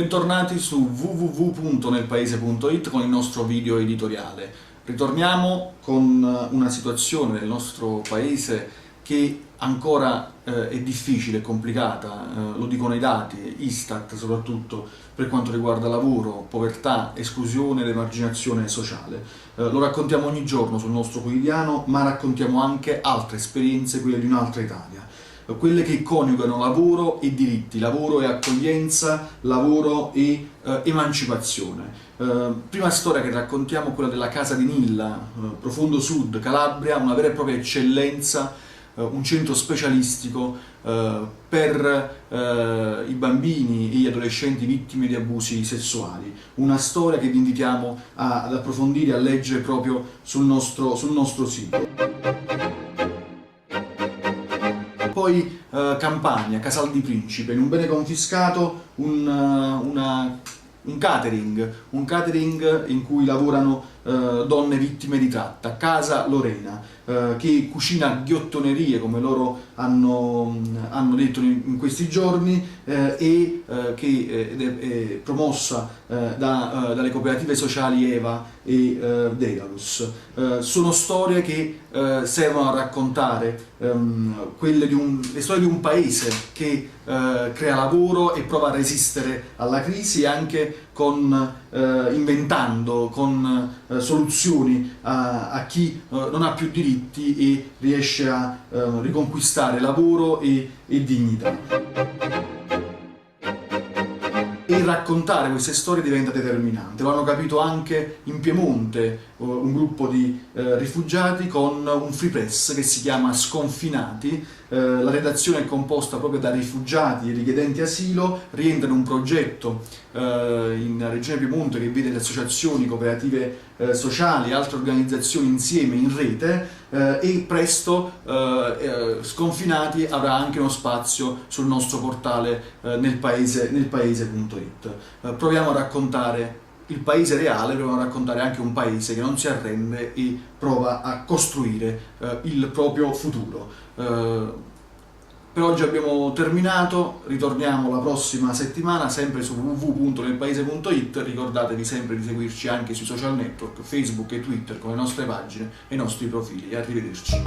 Bentornati su www.nelpaese.it con il nostro video editoriale. Ritorniamo con una situazione nel nostro paese che ancora è difficile, è complicata, lo dicono i dati, Istat soprattutto per quanto riguarda lavoro, povertà, esclusione ed emarginazione sociale. Lo raccontiamo ogni giorno sul nostro quotidiano, ma raccontiamo anche altre esperienze, quelle di un'altra Italia. Quelle che coniugano lavoro e diritti, lavoro e accoglienza, lavoro e emancipazione. Prima storia che raccontiamo è quella della casa di Nilla, profondo sud, Calabria, una vera e propria eccellenza, un centro specialistico per i bambini e gli adolescenti vittime di abusi sessuali. Una storia che vi invitiamo ad approfondire, a leggere proprio sul nostro sito. Poi Campania, Casal di Principe, in un bene confiscato un catering in cui lavorano donne vittime di tratta, Casa Lorena, che cucina ghiottonerie, come loro hanno detto in questi giorni, e che è promossa dalle cooperative sociali Eva e Dedalus. Sono storie che servono a raccontare le storie di un paese che crea lavoro e prova a resistere alla crisi, anche inventando con soluzioni a chi non ha più diritti e riesce a riconquistare lavoro e dignità. E raccontare queste storie diventa determinante. Lo hanno capito anche in Piemonte un gruppo di rifugiati con un free press che si chiama Sconfinati. La redazione è composta proprio da rifugiati e richiedenti asilo, rientra in un progetto in Regione Piemonte che vede le associazioni, cooperative sociali e altre organizzazioni insieme in rete, e presto Sconfinati avrà anche uno spazio sul nostro portale nelpaese.it. Proviamo a raccontare il paese reale, proviamo a raccontare anche un paese che non si arrende e prova a costruire il proprio futuro. Per oggi abbiamo terminato, ritorniamo la prossima settimana sempre su www.nelpaese.it. Ricordatevi sempre di seguirci anche sui social network, Facebook e Twitter con le nostre pagine e i nostri profili. Arrivederci.